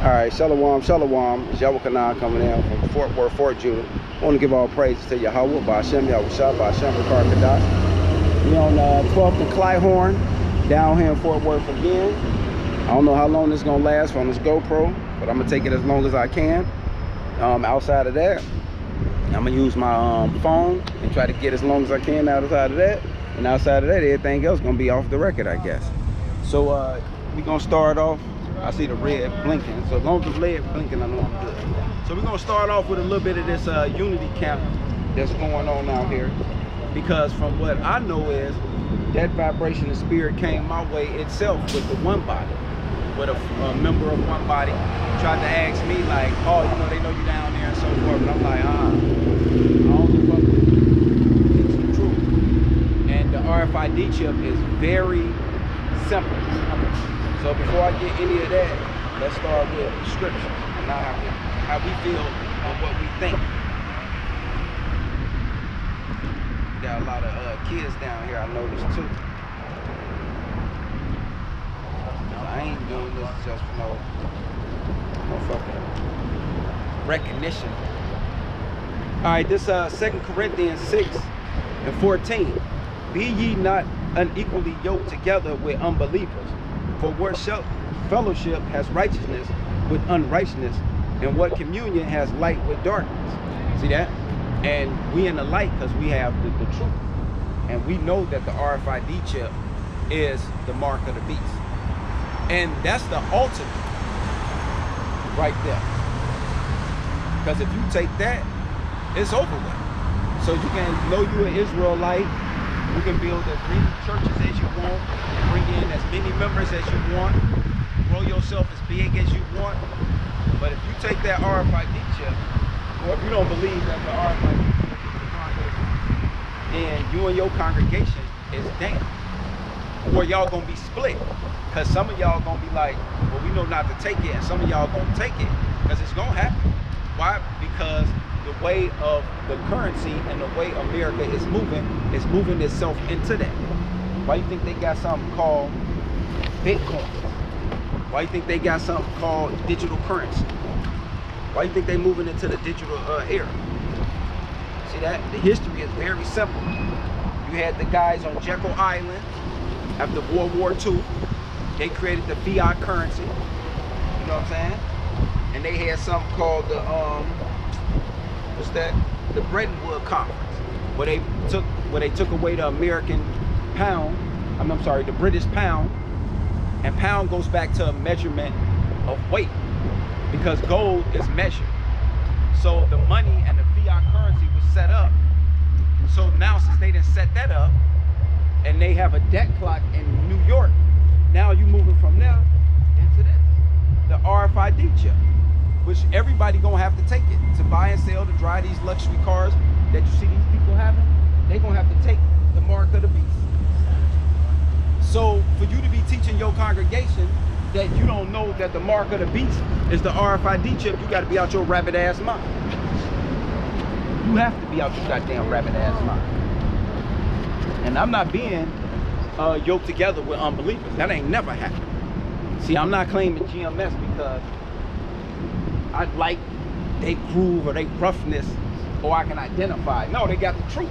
Alright, Shalom, Shalom. It's Yahweh Kanan coming in from Fort Worth, Fort Judah. I want to give all praises to Yahweh, by Hashem, Yahushua, by Hashem, Bakar Kadash. We on 12th and Clyhorn, down here in Fort Worth again. I don't know how long this is going to last from this GoPro, but I'm going to take it as long as I can. Outside of that, I'm going to use my phone and try to get as long as I can outside of that. And outside of that, everything else is going to be off the record, I guess. So we're going to start off. I see the red blinking, so as long as the red blinking, I know I'm good. So we're gonna start off with a little bit of this unity camp that's going on out here, because from what I know is that vibration and spirit came my way itself with the one body, with a member of one body tried to ask me like, oh, you know, they know you down there and so forth, but I'm like, I don't give up. It's the truth. And the RFID chip is very simple. So before I get any of that, let's start with scripture and not how we feel and what we think. We got a lot of kids down here, I noticed too. I ain't doing this just for no fucking recognition. All right, this 2 Corinthians 6:14. Be ye not unequally yoked together with unbelievers. For what fellowship has righteousness with unrighteousness, and what communion has light with darkness? See that? And we in the light because we have the truth. And we know that the RFID chip is the mark of the beast. And that's the ultimate right there. Because if you take that, it's over with. So you can know you're an Israelite. You can build as many churches as you want, and bring in as many members as you want, grow yourself as big as you want. But if you take that RFID chip, or if you don't believe that the RFID chip is the mark of the beast, then you and your congregation is damned. Or y'all gonna be split. Because some of y'all gonna be like, well, we know not to take it, and some of y'all gonna take it, because it's gonna happen. Why? Because the way of the currency and the way America is moving itself into that. Why you think they got something called Bitcoin? Why you think they got something called digital currency? Why you think they moving into the digital era? See that? The history is very simple. You had the guys on Jekyll Island after World War II. They created the fiat currency. You know what I'm saying? And they had something called the what's that? The Bretton Woods Conference, where they took away the American pound. I'm sorry, the British pound, and pound goes back to a measurement of weight, because gold is measured. So the money and the fiat currency was set up. So now since they didn't set that up, and they have a debt clock in New York, now you moving from there into this, the RFID chip, which everybody gonna have to take it to buy and sell, to drive these luxury cars that you see these people having. They gonna have to take the mark of the beast. So for you to be teaching your congregation that you don't know that the mark of the beast is the RFID chip, you got to be out your rabbit ass mind. You have to be out your goddamn rabbit ass mind. And I'm not being yoked together with unbelievers. That ain't never happened. See, I'm not claiming GMS because I like they groove or they roughness, or I can identify. No, they got the truth.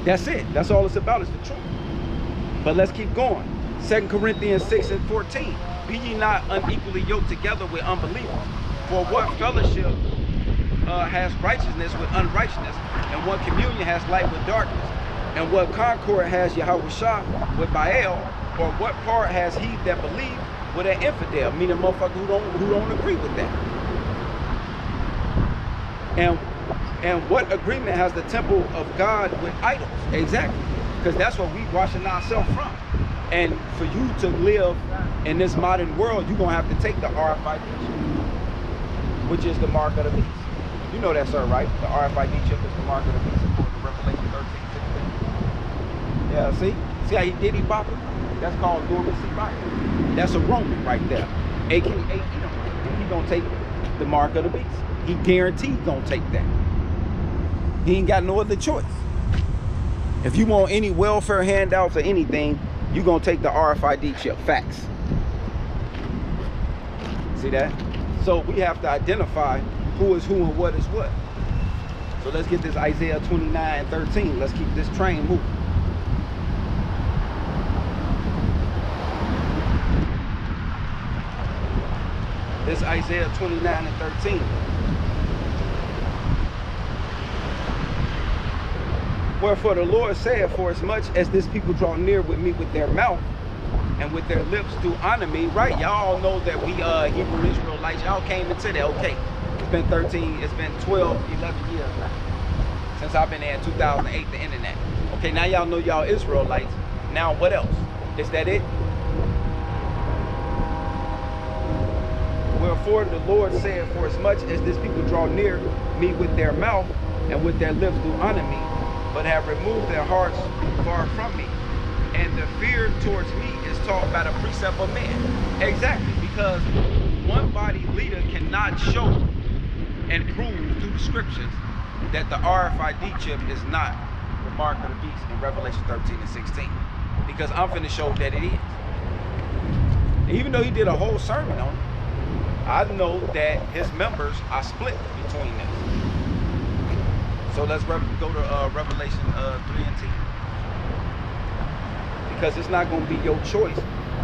That's it. That's all it's about, is the truth. But let's keep going. 2 Corinthians 6:14. Be ye not unequally yoked together with unbelievers. For what fellowship has righteousness with unrighteousness, and what communion has light with darkness, and what concord has Yahushua with Baal, or what part has he that believe with an infidel, meaning motherfucker who don't agree with that. And what agreement has the temple of God with idols? Exactly, because that's what we washing ourselves from. And for you to live in this modern world, you're gonna have to take the RFID chip, which is the mark of the beast. You know that, sir, right? The RFID chip is the mark of the beast, according to Revelation 13:16. Yeah, see how he did bop it? That's called dormancy bopper. That's a Roman right there, aka Edom. And he gonna take the mark of the beast. He guaranteed gonna take that. He ain't got no other choice. If you want any welfare handouts or anything, you're gonna take the RFID chip. Facts. See that? So we have to identify who is who and what is what. So let's get this Isaiah 29 and 13. Let's keep this train moving. This Isaiah 29 and 13. Wherefore the Lord said, for as much as this people draw near with me with their mouth and with their lips do honor me, right? Y'all know that we Hebrew Israelites, y'all came into that, okay. It's been 12, 11 years now. Since I've been there in 2008, the internet. Okay, now y'all know y'all Israelites. Now what else? Is that it? Wherefore the Lord said, for as much as this people draw near me with their mouth and with their lips do honor me, but have removed their hearts far from me, and the fear towards me is taught by the precept of man. Exactly, because one body leader cannot show and prove through the scriptures that the RFID chip is not the mark of the beast in Revelation 13 and 16. Because I'm finna show that it is. Even though he did a whole sermon on it, I know that his members are split between them. So let's go to Revelation 3 and 10. Because it's not going to be your choice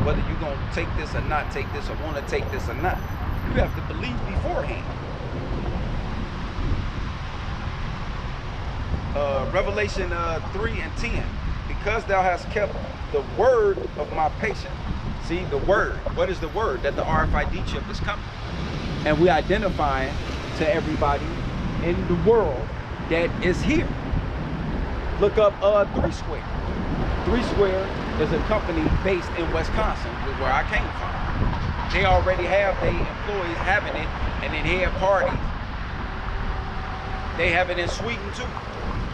whether you're going to take this or not take this, or want to take this or not. You have to believe beforehand. Revelation 3 and 10. Because thou hast kept the word of my patience. See, the word. What is the word? That the RFID chip is coming. And we identifying to everybody in the world that is here. Look up 3 Square. 3 Square is a company based in Wisconsin, where I came from. They already have their employees having it, and then they have parties. They have it in Sweden too.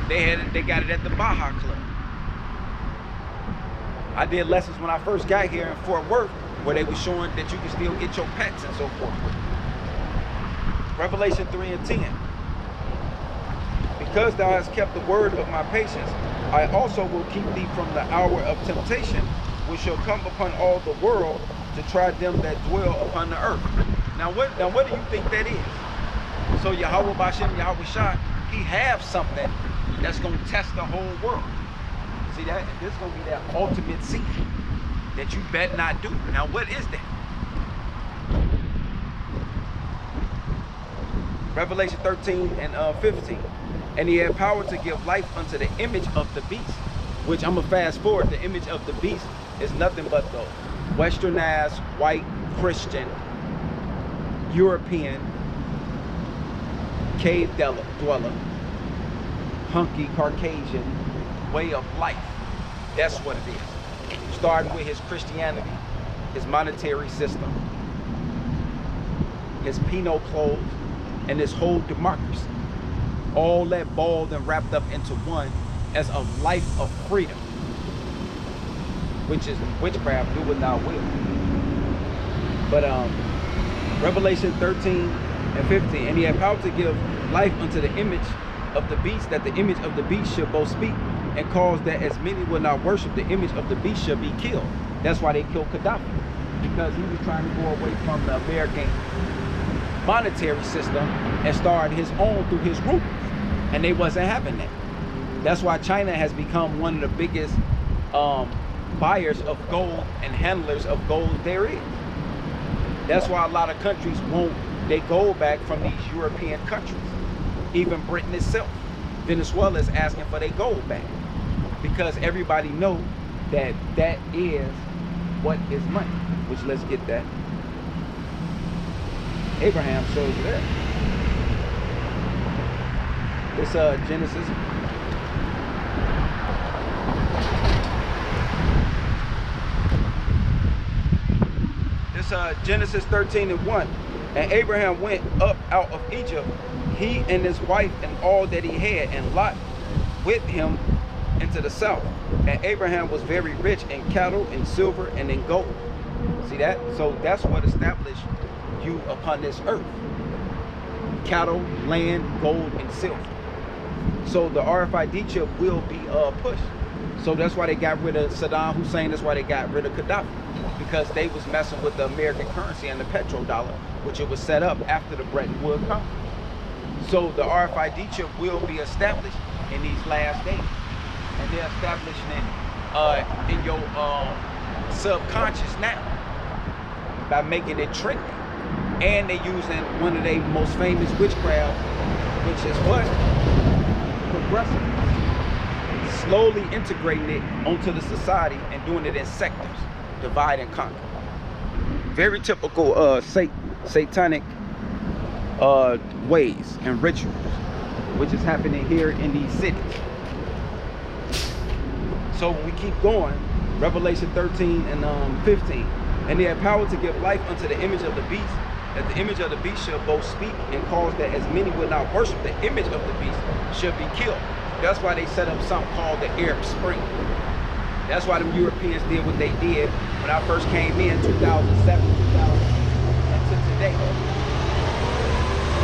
They got it at the Baja Club. I did lessons when I first got here in Fort Worth, where they were showing that you can still get your pets and so forth. Revelation 3 and 10. Because thou hast kept the word of my patience, I also will keep thee from the hour of temptation, which shall come upon all the world to try them that dwell upon the earth. Now what do you think that is? So Yahweh Bashem, Yahweh Shah, he have something that's going to test the whole world. See that? And this is going to be that ultimate seed that you bet not do. Now what is that? Revelation 13 and 15. And he had power to give life unto the image of the beast, which I'm going to fast forward. The image of the beast is nothing but the westernized, white, Christian, European, cave dweller, hunky Caucasian way of life. That's what it is. Starting with his Christianity, his monetary system, his penal clothes, and this whole democracy. All that balled and wrapped up into one as a life of freedom, which is witchcraft, do what thou wilt. But Revelation 13 and 15, and he had power to give life unto the image of the beast, that the image of the beast should both speak and cause that as many will not worship the image of the beast shall be killed. That's why they killed Gaddafi, because he was trying to go away from the American monetary system and start his own through his group, and they wasn't having that. That's why China has become one of the biggest buyers of gold and handlers of gold there is. That's why a lot of countries want their gold back from these European countries. Even Britain itself, Venezuela is asking for their gold back, because everybody knows that that is what is money. Which, let's get that. Abraham shows you that. It's Genesis. This Genesis 13 and 1. And Abraham went up out of Egypt, he and his wife and all that he had, and Lot with him into the south. And Abraham was very rich in cattle, in silver, and in gold. See that? So that's what established you upon this earth. Cattle, land, gold, and silver. So the RFID chip will be pushed. So that's why they got rid of Saddam Hussein. That's why they got rid of Gaddafi. because they was messing with the American currency and the petrodollar, which it was set up after the Bretton Woods Conference. So the RFID chip will be established in these last days, and they're establishing it in your subconscious now by making it trendy. And they're using one of their most famous witchcraft, which is what? Progressive. Slowly integrating it onto the society and doing it in sectors, divide and conquer. Very typical satanic ways and rituals, which is happening here in these cities. So when we keep going, Revelation 13 and 15, and they have power to give life unto the image of the beast, that the image of the beast shall both speak and cause that as many will not worship the image of the beast should be killed. That's why they set up something called the Arab Spring. That's why the Europeans did what they did when I first came in 2007, 2000, and to today.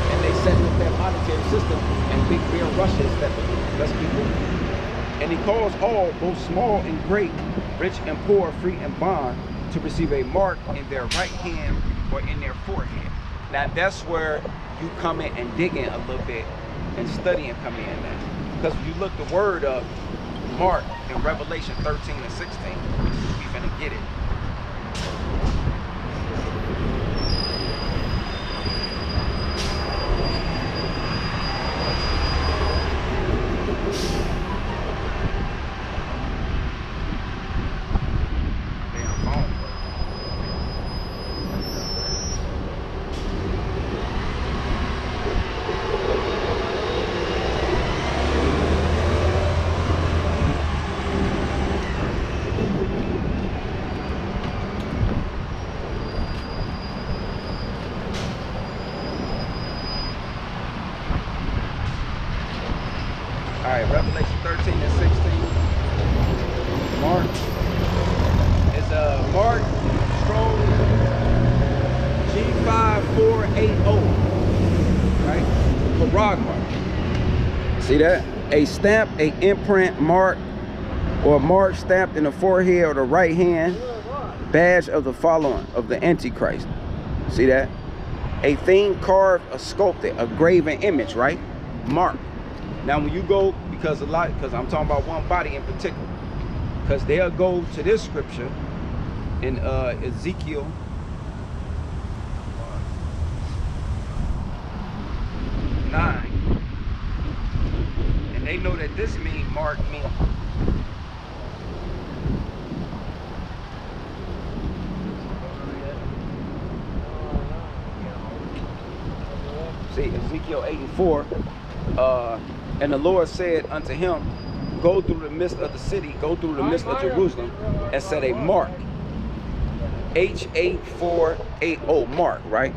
And they set up their monetary system, and Big Bear Russia is stepping in. Let's keep moving. And he calls all, both small and great, rich and poor, free and bond, to receive a mark in their right hand or in their forehead. Now that's where you come in and dig in a little bit and study and come in now. Because when you look the word up, mark in Revelation 13 and 16, we finna get it. All right, Revelation 13 and 16. Mark is Mark Strong G5480. Right? Paragma. See that? A stamp, a imprint, mark, or mark stamped in the forehead or the right hand, badge of the following of the Antichrist. See that? A thing carved, a sculpted, a graven image, right? Mark. Now when you go, because I'm talking about one body in particular, because they'll go to this scripture in Ezekiel 9, and they know that this means mark means see Ezekiel 84. And the Lord said unto him, go through the midst of the city, go through the midst of Jerusalem, and set a mark. H8480 mark, right?